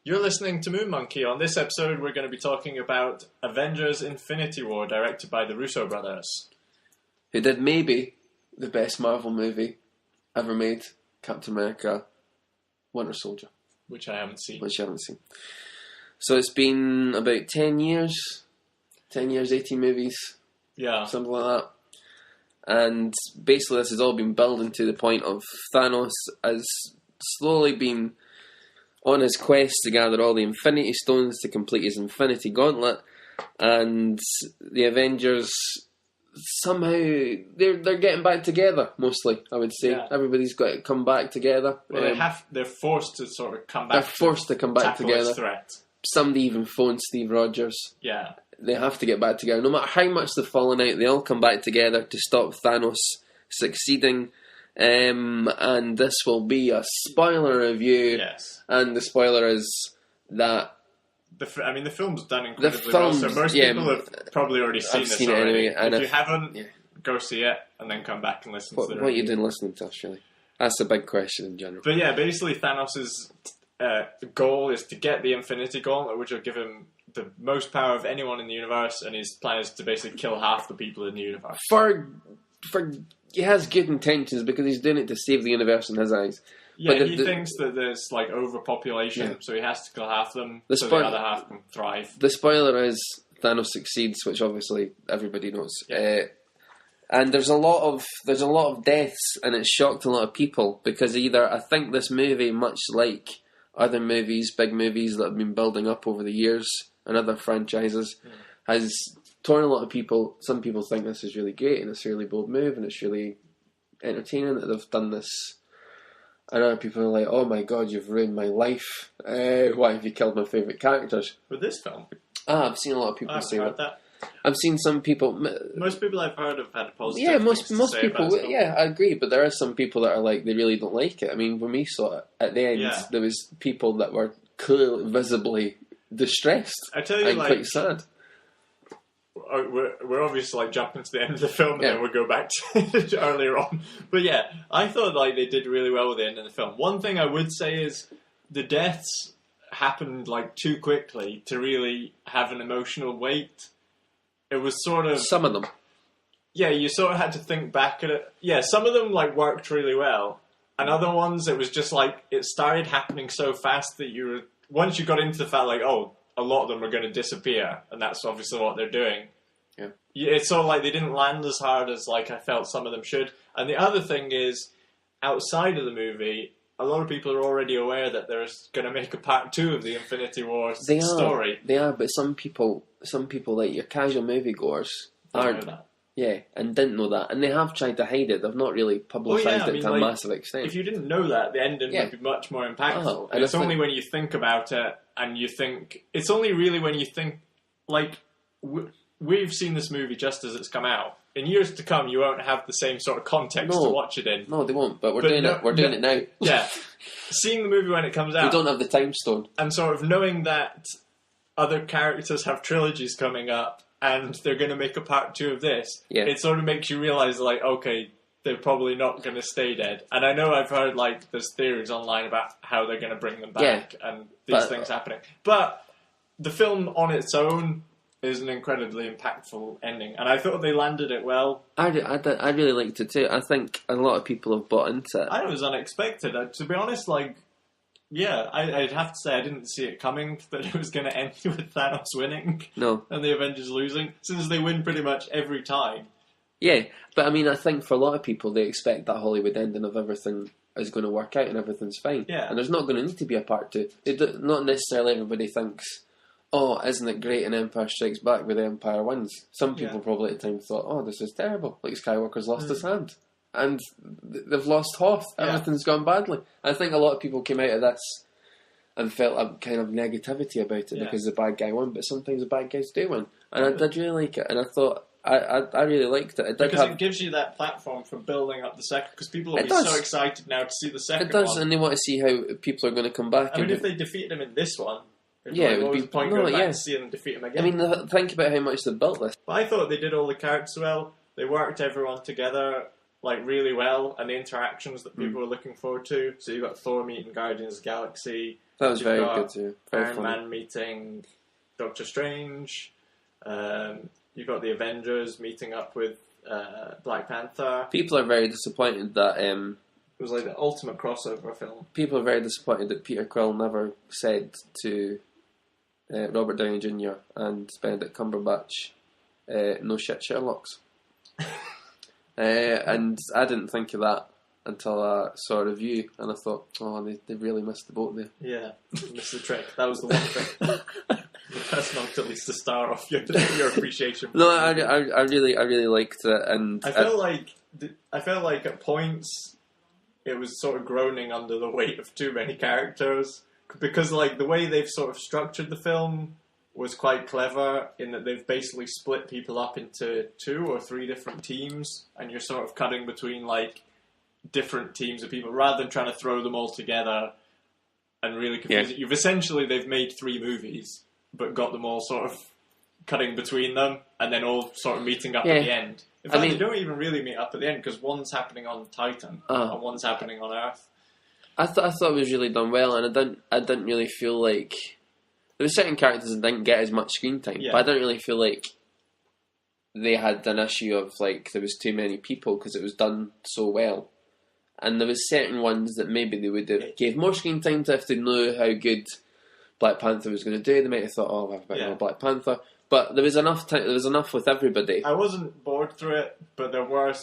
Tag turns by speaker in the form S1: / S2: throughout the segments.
S1: You're listening to Moon Monkey. On this episode, we're going to be talking about Avengers Infinity War, directed by the Russo brothers.
S2: Who did maybe the best Marvel movie ever made, Captain America, Winter Soldier.
S1: Which I haven't seen.
S2: So it's been about 10 years, 18 movies, something like that. And basically this has all been building to the point of Thanos has slowly been on his quest to gather all the Infinity Stones to complete his Infinity Gauntlet, and the Avengers somehow they're getting back together. Mostly, I would say everybody's got to come back together.
S1: Well, they're forced to sort of come back.
S2: They're forced to come back together.
S1: Threat.
S2: Somebody even phoned Steve Rogers.
S1: Yeah,
S2: they have to get back together. No matter how much they've fallen out, they all come back together to stop Thanos succeeding. And this will be a spoiler review.
S1: Yes.
S2: And the spoiler is that
S1: the film's done incredibly well, so most people have probably already seen this already. If you haven't, go see it and then come back and listen to the review.
S2: What are you doing listening to us, really? That's a big question in general.
S1: But yeah, basically Thanos' goal is to get the Infinity Gauntlet, which will give him the most power of anyone in the universe, and his plan is to basically kill half the people in the universe.
S2: He has good intentions because he's doing it to save the universe in his eyes.
S1: Yeah, but he thinks that there's like overpopulation, so he has to kill half of them so the other half can thrive. The
S2: spoiler is Thanos succeeds, which obviously everybody knows. Yeah. And there's a lot of deaths, and it's shocked a lot of people because I think this movie, much like other movies, big movies that have been building up over the years and other franchises, has torn a lot of people. Some people think this is really great and it's a really bold move and it's really entertaining that they've done this. And other people are like, oh my god, you've ruined my life. Why have you killed my favourite characters?
S1: With this film?
S2: I've seen a lot of people say that. I've seen some people...
S1: Most people I've heard have had positive
S2: things to say people, about it. I agree, but there are some people that are like, they really don't like it. I mean, when we saw it, at the end, there was people that were clearly, visibly distressed and quite sad.
S1: We're obviously jumping to the end of the film and then we'll go back to earlier on. But yeah, I thought they did really well with the end of the film. One thing I would say is the deaths happened too quickly to really have an emotional weight. It was sort of...
S2: Some of them.
S1: Yeah, you sort of had to think back at it. Yeah, some of them worked really well. And other ones, it was just it started happening so fast that once you got into the fact a lot of them are going to disappear, and that's obviously what they're doing.
S2: Yeah.
S1: It's sort of they didn't land as hard as I felt some of them should. And the other thing is, outside of the movie, a lot of people are already aware that there's going to make a part 2 of the Infinity War story.
S2: They are, but some people like your casual moviegoers aren't. Yeah, and didn't know that. And they have tried to hide it. They've not really publicised it to a massive extent.
S1: If you didn't know that, the ending would be much more impactful. And it's only when you think about it, and you think... It's only really when you think... We've seen this movie just as it's come out. In years to come, you won't have the same sort of context to watch it in.
S2: No, they won't, but we're doing it. We're doing it now.
S1: Yeah. Seeing the movie when it comes out...
S2: We don't have the time stone.
S1: And sort of knowing that other characters have trilogies coming up, and they're going to make a part 2 of this, it sort of makes you realise, okay, they're probably not going to stay dead. And I know I've heard, there's theories online about how they're going to bring them back, and these things happening. But the film on its own is an incredibly impactful ending, and I thought they landed it well.
S2: I really liked it too. I think a lot of people have bought into it.
S1: I thought it was unexpected. To be honest, I'd have to say I didn't see it coming that it was going to end with Thanos winning.
S2: No.
S1: And the Avengers losing, since they win pretty much every time.
S2: Yeah, but I think for a lot of people, they expect that Hollywood ending of everything is going to work out and everything's fine.
S1: Yeah.
S2: And there's not going to need to be a part 2. Not necessarily everybody thinks, oh, isn't it great in Empire Strikes Back where the Empire wins? Some people probably at the time thought, oh, this is terrible. Skywalker's lost his hand. And they've lost Hoth. Everything's gone badly. I think a lot of people came out of this and felt a kind of negativity about it because the bad guy won, but sometimes the bad guys do win. And I did really like it. And I thought, I really liked it.
S1: It gives you that platform for building up the second, because people will be so excited now to see the second one.
S2: It does, and they want to see how people are going to come back.
S1: I mean, if they defeat him in this one, it would be the point going back to see them defeat him again.
S2: I mean, think about how much they built this.
S1: But I thought they did all the characters well. They worked everyone together really well, and the interactions that people were looking forward to. So you've got Thor meeting Guardians of the Galaxy,
S2: That was very good too. Very
S1: Iron
S2: funny.
S1: Man meeting Doctor Strange. You've got the Avengers meeting up with Black Panther.
S2: People are very disappointed that
S1: it was like the ultimate crossover film.
S2: People are very disappointed that Peter Quill never said to Robert Downey Jr. and Benedict Cumberbatch, "No shit, Sherlock's." And I didn't think of that until I saw a review, and I thought, oh, they really missed the boat there.
S1: Yeah, missed the trick. That was the one thing. That's not at least the star off your appreciation.
S2: No, I really liked it, and
S1: I felt like at points it was sort of groaning under the weight of too many characters, because like the way they've sort of structured the film was quite clever in that they've basically split people up into 2 or 3 different teams, and you're sort of cutting between like different teams of people rather than trying to throw them all together and really confuse it. They've made 3 movies, but got them all sort of cutting between them and then all sort of meeting up at the end. In fact, they don't even really meet up at the end because one's happening on Titan and one's happening on Earth.
S2: I thought it was really done well, and I didn't really feel like there were certain characters that didn't get as much screen time, but I didn't really feel like they had an issue of like there was too many people because it was done so well. And there was certain ones that maybe they would have gave more screen time to if they knew how good Black Panther was going to do. They might have thought, oh, I'll have a bit more Black Panther. But there was enough time. There was enough with everybody.
S1: I wasn't bored through it, but there were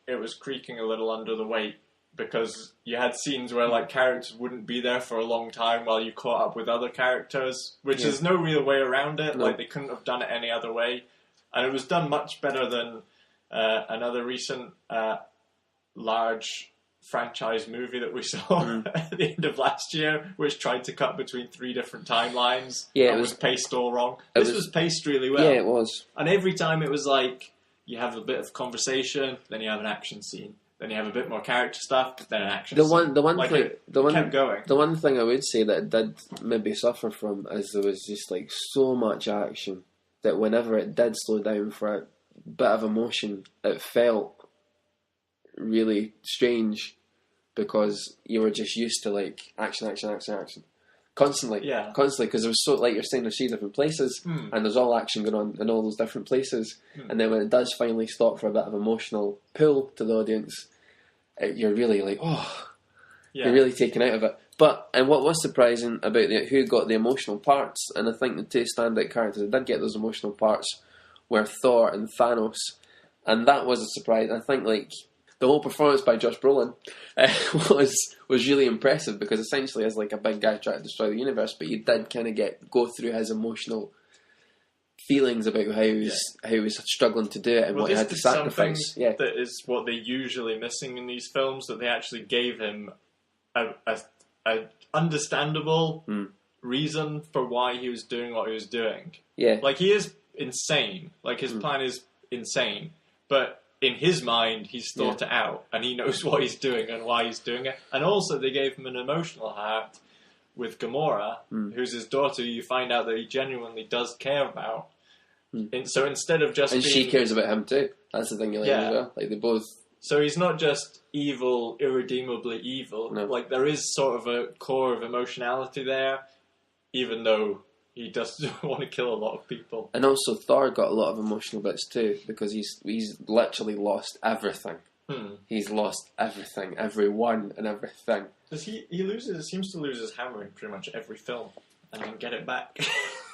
S1: it was creaking a little under the weight because you had scenes where like characters wouldn't be there for a long time while you caught up with other characters, which is no real way around it. No. Like they couldn't have done it any other way, and it was done much better than another recent large franchise movie that we saw at the end of last year, which tried to cut between 3 different timelines. Yeah, it was paced all wrong. This was paced really well.
S2: Yeah, it was.
S1: And every time it was like you have a bit of conversation, then you have an action scene, then you have a bit more character stuff, then an action scene. Kept going.
S2: The one thing I would say that it did maybe suffer from is there was just like so much action that whenever it did slow down for a bit of emotion, it felt really strange because you were just used to like action constantly because there was so, like you're saying, there's 3 different places and there's all action going on in all those different places, and then when it does finally stop for a bit of emotional pull to the audience, you're really like you're really taken out of it. And what was surprising about who got the emotional parts, and I think the 2 standout characters that did get those emotional parts were Thor and Thanos, and that was a surprise. I think like the whole performance by Josh Brolin was really impressive because essentially as like a big guy trying to destroy the universe, but you did kind of go through his emotional feelings about how he was struggling to do it and what he had to sacrifice.
S1: Yeah, that is what they're usually missing in these films, that they actually gave him a understandable reason for why he was doing what he was doing.
S2: Yeah,
S1: like he is insane. Like his plan is insane, but in his mind, he's thought it out, and he knows what he's doing and why he's doing it. And also, they gave him an emotional heart with Gamora, who's his daughter, who you find out that he genuinely does care about. And so instead of just
S2: she cares about him too. That's the thing you like as well. Like they both.
S1: So he's not just evil, irredeemably evil. No. Like there is sort of a core of emotionality there, even though he does want to kill a lot of people.
S2: And also Thor got a lot of emotional bits too, because he's literally lost everything. He's lost everything, everyone and everything.
S1: Does he seems to lose his hammer in pretty much every film and then get it back.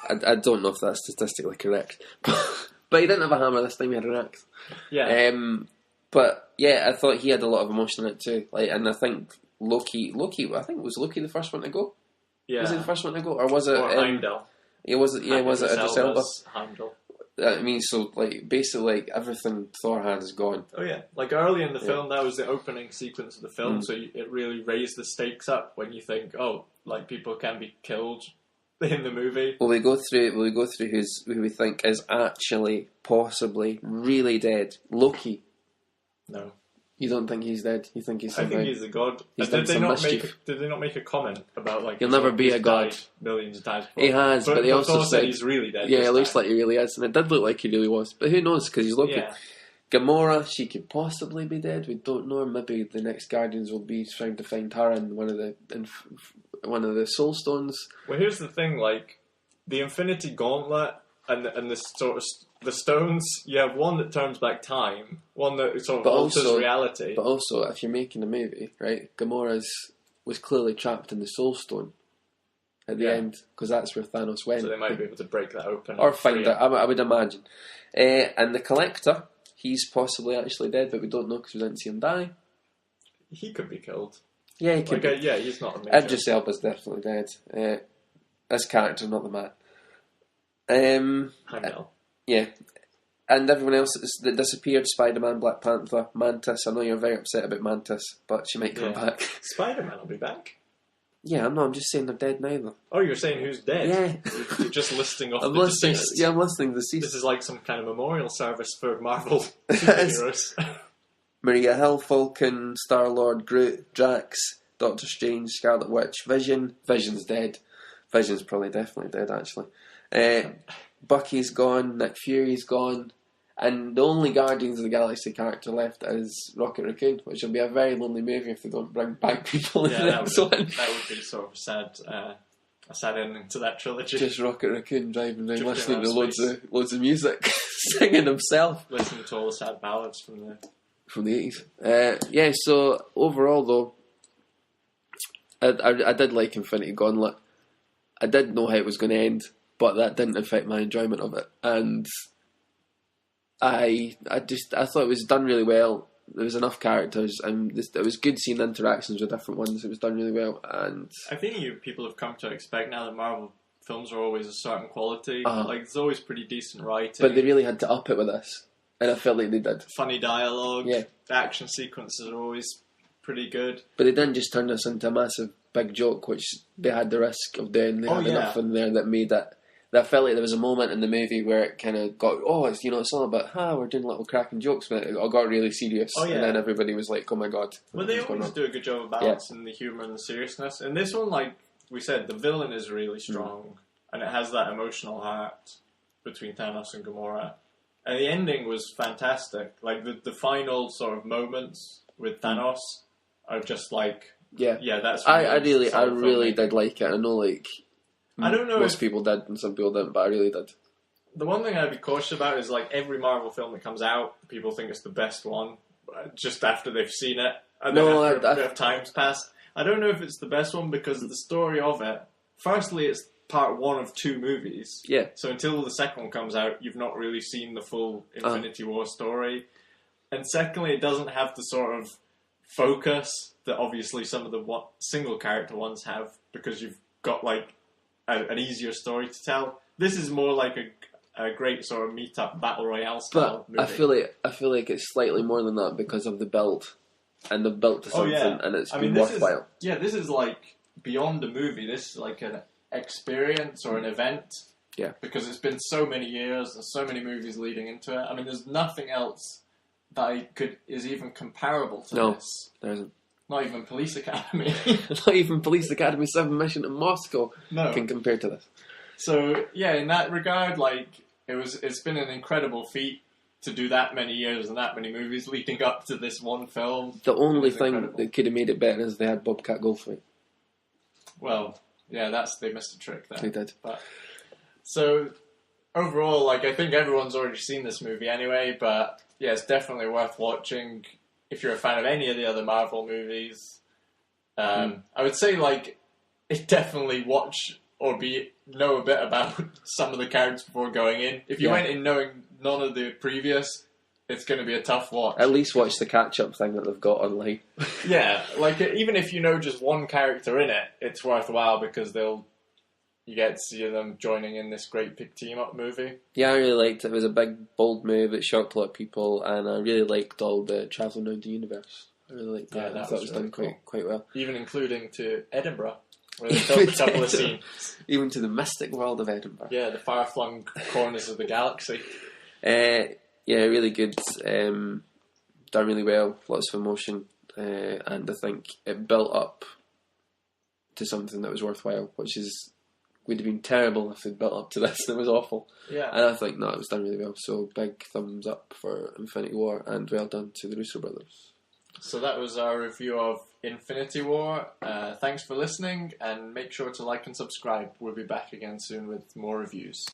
S2: I don't know if that's statistically correct. But he didn't have a hammer this time, he had an axe.
S1: Yeah.
S2: But yeah, I thought he had a lot of emotion in it too. Like, and I think Loki, I think was Loki the first one to go? Yeah. Was he the first one to go? Or was it...
S1: Heimdall.
S2: Was it Idris Elba?
S1: Heimdall.
S2: I mean, so like basically, like everything Thor had is gone.
S1: Oh yeah, like early in the film, that was the opening sequence of the film, so it really raised the stakes up when you think, oh, like people can be killed in the movie.
S2: Will we go through who we think is actually possibly really dead? Loki.
S1: No.
S2: You don't think he's dead? You think he's something?
S1: I think he's a god. Did they not make a comment about like
S2: he'll never be a god
S1: millions of times before?
S2: He has, but they also said
S1: he's really dead.
S2: Yeah, it looks like he really is, and it did look like he really was. But who knows? Because he's Loki. Gamora, she could possibly be dead. We don't know. Maybe the next Guardians will be trying to find her in one of the Soul Stones.
S1: Well, here's the thing: like the Infinity Gauntlet and the sort of the stones. You have one that turns back time, one that sort of alters reality.
S2: But also, if you're making a movie, right, Gamora was clearly trapped in the Soul Stone at the end, because that's where Thanos went.
S1: So they might be able to break that open
S2: or find it. I would imagine. And the Collector. He's possibly actually dead, but we don't know because we didn't see him die.
S1: He could be killed.
S2: Yeah, he could.
S1: Yeah, he's not a major.
S2: Idris Elba's definitely dead. This character, not the man.
S1: I know.
S2: Yeah, and everyone else that disappeared: Spider-Man, Black Panther, Mantis. I know you're very upset about Mantis, but she might come back.
S1: Spider-Man will be back.
S2: Yeah, I'm just saying they're dead now, though.
S1: Oh, you're saying who's dead?
S2: Yeah.
S1: You're just listing off
S2: I'm
S1: the
S2: listening.
S1: deceased.
S2: Yeah, I'm listening to the deceased.
S1: This is like some kind of memorial service for Marvel superheroes.
S2: Maria Hill, Falcon, Star-Lord, Groot, Drax, Doctor Strange, Scarlet Witch, Vision. Vision's dead. Vision's probably definitely dead, actually. Bucky's gone, Nick Fury's gone, and the only Guardians of the Galaxy character left is Rocket Raccoon, which will be a very lonely movie if they don't bring back people in the next one.
S1: That would be sort of a sad ending to that trilogy.
S2: Just Rocket Raccoon driving around listening to loads of music, singing himself.
S1: Listening to all the sad ballads from
S2: the 80s. So overall though, I did like Infinity Gauntlet. I did know how it was going to end, but that didn't affect my enjoyment of it. And I thought it was done really well. There was enough characters, and it was good seeing interactions with different ones. It was done really well, and
S1: I think people have come to expect now that Marvel films are always a certain quality. Like there's always pretty decent writing,
S2: but they really had to up it with this, and I felt like they did.
S1: Funny dialogue,
S2: yeah.
S1: The action sequences are always pretty good.
S2: But they didn't just turn this into a massive big joke, which they had the risk of doing. They had enough in there that made it. I felt like there was a moment in the movie where it kind of got, it's all about, we're doing little cracking jokes, but it got really serious. And then everybody was like, oh my god.
S1: Well, they always do a good job of balancing the humour and the seriousness. And this one, like we said, the villain is really strong, and it has that emotional heart between Thanos and Gamora. And the ending was fantastic. Like, the final sort of moments with Thanos are just like, that's
S2: I really did like it. I know, like,
S1: I don't know
S2: most people did and some people didn't, but I really did.
S1: The one thing I'd be cautious about is, like, every Marvel film that comes out, people think it's the best one just after they've seen it, and then after a bit of time's passed. I don't know if it's the best one because the story of it, firstly, it's part one of 2 movies.
S2: Yeah.
S1: So until the second one comes out, you've not really seen the full Infinity War story. And secondly, it doesn't have the sort of focus that obviously some of the single character ones have, because you've got, like, an easier story to tell. This is more like a great sort of meet-up battle royale style movie.
S2: I feel like it's slightly more than that because of the build, and the build to something, and it's been worthwhile.
S1: This is like beyond the movie. This is like an experience or an event.
S2: Yeah. Because
S1: it's been so many years and so many movies leading into it. I mean, there's nothing else that is even comparable to this.
S2: There isn't.
S1: Not even Police Academy.
S2: Not even Police Academy 7 Mission to Moscow can compare to this.
S1: So, yeah, in that regard, like, it's been an incredible feat to do that many years and that many movies leading up to this one film.
S2: The only thing that could have made it better is they had Bobcat Goldthwait.
S1: Well, yeah, they missed a trick there.
S2: They did.
S1: So, overall, like, I think everyone's already seen this movie anyway, but, yeah, it's definitely worth watching. If you're a fan of any of the other Marvel movies, I would say, like, definitely watch or know a bit about some of the characters before going in. If you went in knowing none of the previous, it's going to be a tough watch.
S2: At least watch the catch-up thing that they've got online.
S1: Yeah, like, even if you know just one character in it, it's worthwhile because you get to see them joining in this great big team-up movie. Yeah,
S2: I really liked it. It was a big, bold move. It shocked a lot of people, and I really liked all the travelling around the universe. I really liked that. I thought it was done quite well.
S1: Even including to Edinburgh, where they filmed a couple of scenes.
S2: Even to the mystic world of Edinburgh.
S1: Yeah, the far-flung corners of the galaxy.
S2: Really good. Done really well. Lots of emotion. And I think it built up to something that was worthwhile, which is would have been terrible if they'd built up to this, and it was awful.
S1: Yeah.
S2: And I think, no, it was done really well. So big thumbs up for Infinity War, and well done to the Russo brothers.
S1: So that was our review of Infinity War. Thanks for listening, and make sure to like and subscribe. We'll be back again soon with more reviews.